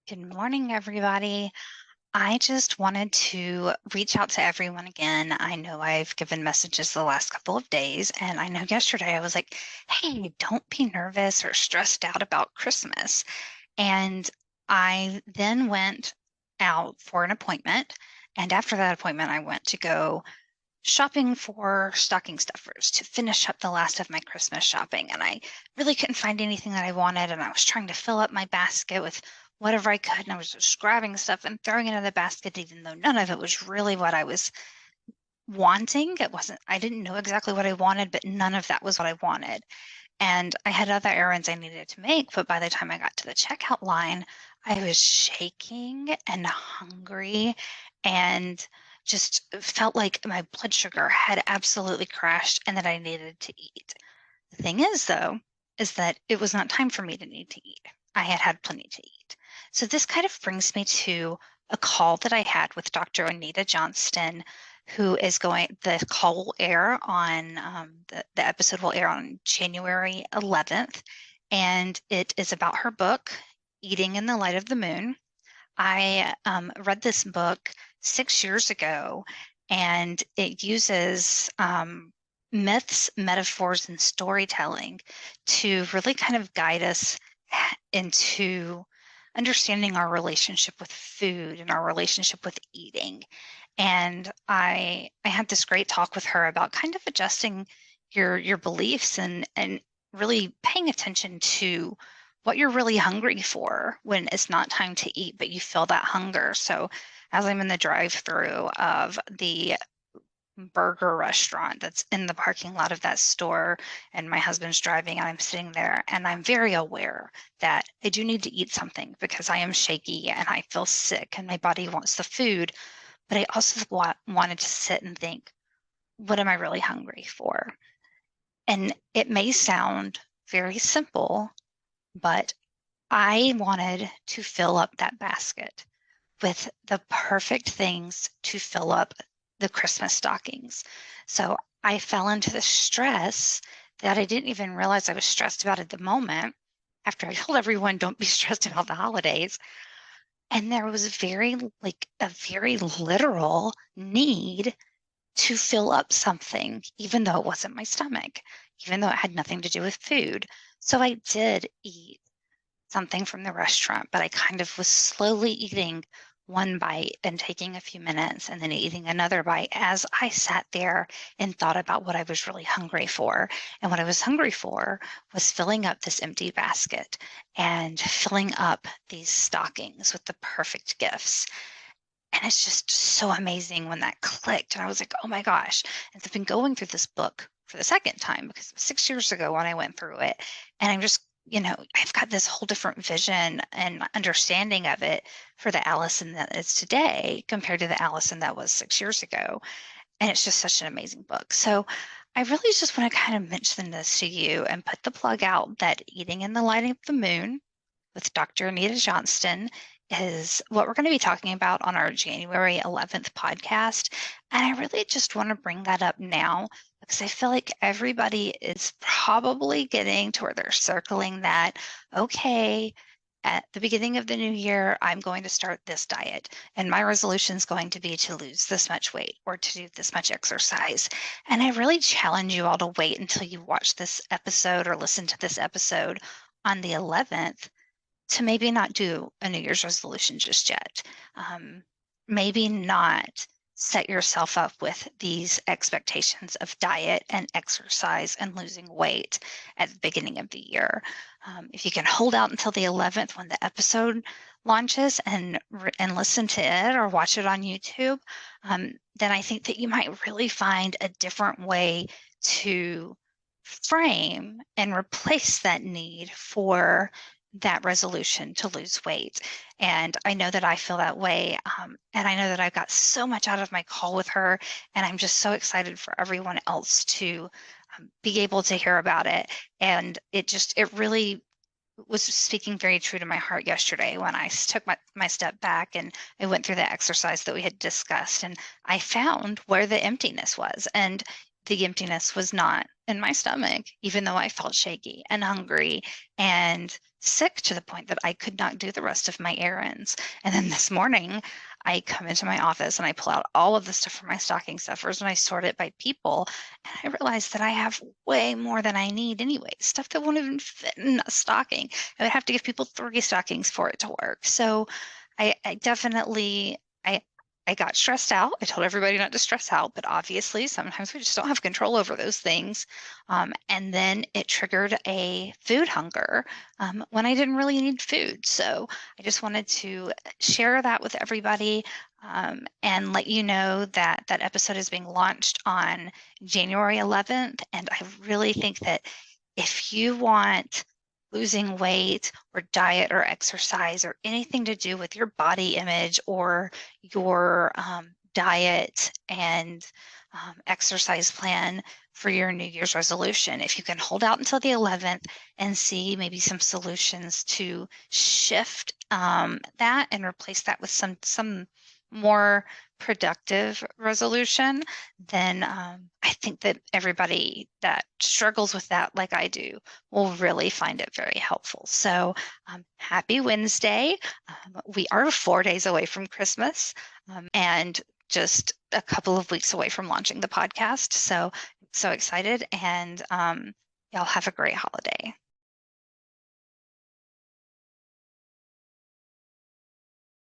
Good morning, everybody. I just wanted to reach out to everyone again. I know I've given messages the last couple of days, and I know yesterday I was like, hey, don't be nervous or stressed out about Christmas. And I then went out for an appointment. And after that appointment, I went to go shopping for stocking stuffers to finish up the last of my Christmas shopping. And I really couldn't find anything that I wanted. And I was trying to fill up my basket with whatever I could. And I was just grabbing stuff and throwing it in the basket, even though none of it was really what I was wanting. I didn't know exactly what I wanted, but none of that was what I wanted. And I had other errands I needed to make. But by the time I got to the checkout line, I was shaking and hungry and just felt like my blood sugar had absolutely crashed and that I needed to eat. The thing is, though, is that it was not time for me to need to eat. I had had plenty to eat. So this kind of brings me to a call that I had with Dr. Anita Johnston, the call will air on, the episode will air on January 11th, and it is about her book, Eating in the Light of the Moon. I read this book 6 years ago, and it uses myths, metaphors, and storytelling to really kind of guide us into understanding our relationship with food and our relationship with eating. And I had this great talk with her about kind of adjusting your beliefs and really paying attention to what you're really hungry for when it's not time to eat, but you feel that hunger. So as I'm in the drive-through of the burger restaurant that's in the parking lot of that store, and my husband's driving, and I'm sitting there, and I'm very aware that I do need to eat something because I am shaky and I feel sick and my body wants the food. But I also wanted to sit and think, what am I really hungry for? And it may sound very simple, but I wanted to fill up that basket with the perfect things to fill up the Christmas stockings. So I fell into the stress that I didn't even realize I was stressed about at the moment after I told everyone, don't be stressed about the holidays. And there was a very literal need to fill up something, even though it wasn't my stomach, even though it had nothing to do with food. So I did eat something from the restaurant, but I kind of was slowly eating one bite and taking a few minutes and then eating another bite as I sat there and thought about what I was really hungry for. And what I was hungry for was filling up this empty basket and filling up these stockings with the perfect gifts. And it's just so amazing when that clicked. And I was like, oh my gosh. And so I've been going through this book for the second time because it was 6 years ago when I went through it. And I'm just, I've got this whole different vision and understanding of it for the Allison that is today compared to the Allison that was 6 years ago. And it's just such an amazing book. So I really just want to kind of mention this to you and put the plug out that Eating in the Light of the Moon with Dr. Anita Johnston is what we're going to be talking about on our January 11th podcast. And I really just want to bring that up now because I feel like everybody is probably getting to where they're circling that, okay, at the beginning of the new year, I'm going to start this diet, and my resolution is going to be to lose this much weight or to do this much exercise. And I really challenge you all to wait until you watch this episode or listen to this episode on the 11th to maybe not do a New Year's resolution just yet. Maybe not set yourself up with these expectations of diet and exercise and losing weight at the beginning of the year. If you can hold out until the 11th when the episode launches and listen to it or watch it on YouTube, then I think that you might really find a different way to frame and replace that need for that resolution to lose weight. And I know that I feel that way. And I know that I've got so much out of my call with her. And I'm just so excited for everyone else to be able to hear about it. And it really was speaking very true to my heart yesterday when I took my step back and I went through the exercise that we had discussed. And I found where the emptiness was. And the emptiness was not in my stomach, even though I felt shaky and hungry and sick to the point that I could not do the rest of my errands. And then this morning, I come into my office and I pull out all of the stuff from my stocking stuffers and I sort it by people. And I realize that I have way more than I need anyway, stuff that won't even fit in a stocking. I would have to give people 3 stockings for it to work. So I definitely, I got stressed out. I told everybody not to stress out, but obviously sometimes we just don't have control over those things. And then it triggered a food hunger when I didn't really need food. So I just wanted to share that with everybody and let you know that that episode is being launched on January 11th. And I really think that if you want losing weight or diet or exercise or anything to do with your body image or your diet and exercise plan for your New Year's resolution. If you can hold out until the 11th and see maybe some solutions to shift that and replace that with some more productive resolution, then I think that everybody that struggles with that, like I do, will really find it very helpful. So happy Wednesday. We are 4 days away from Christmas and just a couple of weeks away from launching the podcast. So excited and y'all have a great holiday.